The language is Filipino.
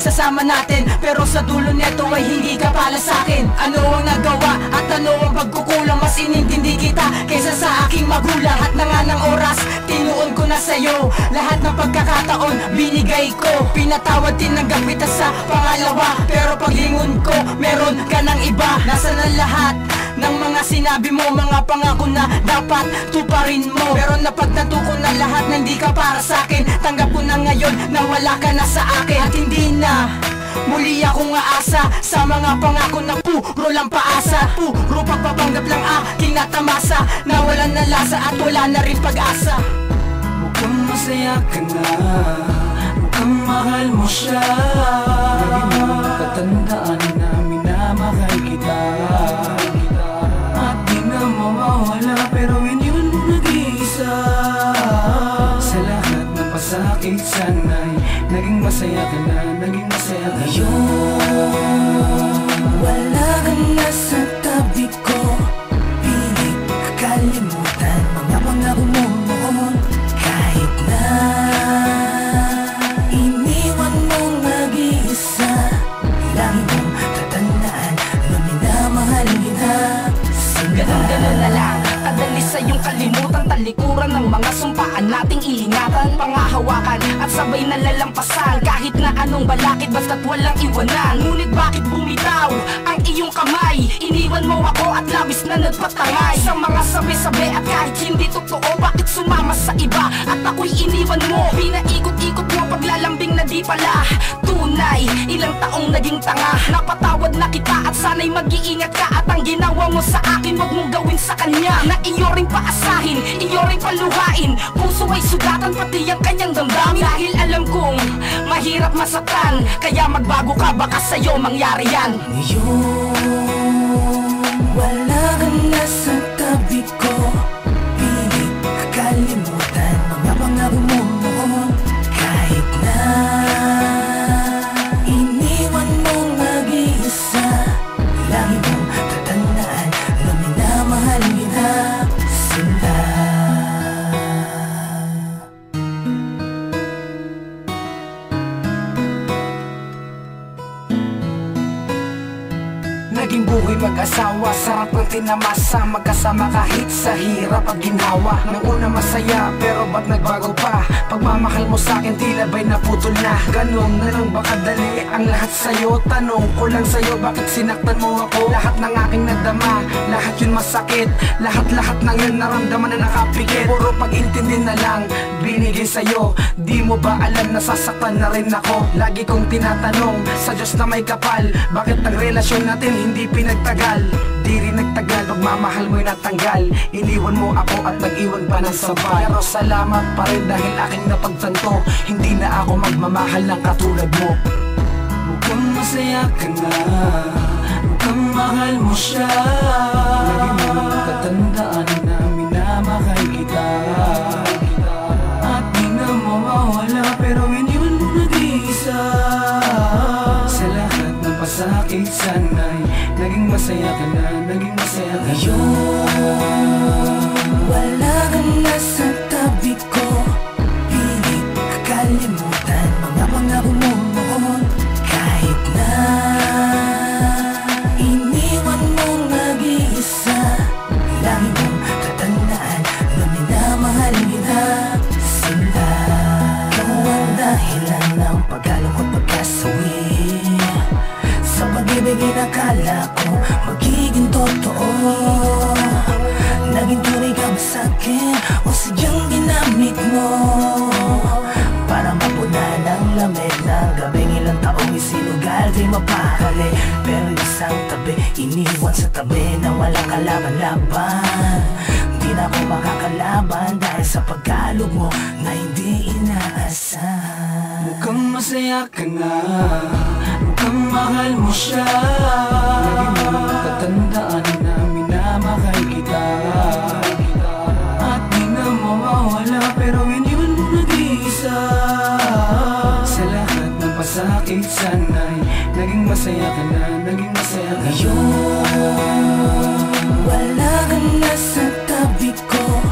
sasama natin. Pero sa dulo neto ay hindi ka pala sa'kin. Ano ang nagawa at ano ang pagkukulang? Mas inintindi kita kaysa sa aking magulang. Lahat na nga ng oras, tinuon ko na sa'yo. Lahat ng pagkakataon, binigay ko. Pinatawad, tinanggap kita sa pangalawa. Pero paglingon ko, meron ka ng iba. Nasa na lahat ng mga sinabi mo, mga pangako na dapat tuparin mo. Pero napagtanto ko na lahat na hindi ka para sa'kin. Tanggap ko na ngayon na wala ka na sa akin. At hindi na muli akong aasa sa mga pangako na puro lang paasa. Puro pagpapanggap lang aking natamasa. Nawalan na lasa at wala na rin pag-asa. Mukhang masaya ka na, mukhang mahal mo siya. Lagi mo tatandaan na minamahal kita. At di na mawawala, pero yun nag-iisa. Sa lahat ng pasakit sana'y naging masaya ka na, naging masaya ka na. Ngayon, wala ka na sa tabi ko. Pilit kakalimutan mga pangako mo noon. Kahit na iniwan mong nag-iisa, lagi mong tatandaan na minamahal kita. Ganun na lang, kadali sa iyong kalimutan. Talikuran ng mga sumpaan nating iingatan, pangahawakan at sabay na lalampasan. Kahit na anong balakid, basta't walang iwanan. Ngunit bakit bumitaw ang iyong kamay? Iniwan mo ako at labis na nagpatangay sa mga sabi-sabi. At kahit hindi totoo, bakit sumama sa iba? At ako'y iniwan mo, pinaikot-ikot mo, paglalambing na di pala tunay. Ilang taong naging tanga, napatawad na kita at sana'y mag-iingat ka. At ang ginawa mo sa akin, wag mong gawin sa kanya. Na iyo ring paasahin, iyo ring paluhain. Puso ay sugatan, pati ang kanyang damdamin. Dahil alam kong mahirap masaktan, kaya magbago ka, baka sa'yo mangyari yan. Ngayon, wala ka na sa tabi ko. Pilit kakalimutan mga pangako mo noon. Kahit na iniwan mong nag-iisa, lagi mong tatandaan na minamahal kita sila. Naging buhay mag-asawa, sarap ng tinamasa. Magkasama kahit sa hirap at ginawa. Nang una masaya, pero ba't nagbago pa? Pagmamahal mo sa'kin, tila ba'y naputol na? Ganun na lang ba kadali ang lahat sa'yo? Tanong ko lang sa'yo, bakit sinaktan mo ako? Lahat ng aking nadama, lahat yun masakit. Lahat ng yun naramdaman na nakapikit. Puro pag-intindi na lang binigay sa'yo. Di mo ba alam na sasaktan na rin ako? Lagi kong tinatanong sa Diyos na may kapal, bakit ang relasyon natin hindi pinagtagal? Di rin nagtagal, pagmamahal mo'y natanggal. Iniwan mo ako at nag-iwan pa ng sabay. Pero salamat pa rin dahil aking napagtanto, hindi na ako magmamahal ng katulad mo. Mukhang masaya ka na, mukhang mahal mo siya. Lagi mo tatandaan na minamahal kita. At di na mawawala, pero yun nag-iisa. Sa lahat ng pasakit sana'y naging masaya ka na, naging masaya ka na. Ngayon, wala ka na sa tabi ko. Pilit kakalimutan mga pangako mo noon. Kahit na iniwan mong nag-iisa, lagi mong tatandaan na minamahal kita sila. Ikaw ang dahilan ng pagkalungkot, pagkasawi. Sa pag-ibig inakala ko magiging totoo. Naging tunay ka ba sa'kin o sadyang ginamit mo? Para mapunan ang lamig ng gabing ilang taong isinugal di mapakali. Pero isang tabi iniwan sa tabi na walang kalaban-laban. Di na ako makakalaban dahil sa pagkalog mo na hindi inaasahan. Mukhang masaya ka na, mukhang mahal mo siya. Lagi mo tatandaan na minamahal kita. At di na mawawala, pero yun nag-iisa. Sa lahat ng pasakit sana'y naging masaya ka na, naging masaya ka na. Ngayon, wala ka na sa tabi ko.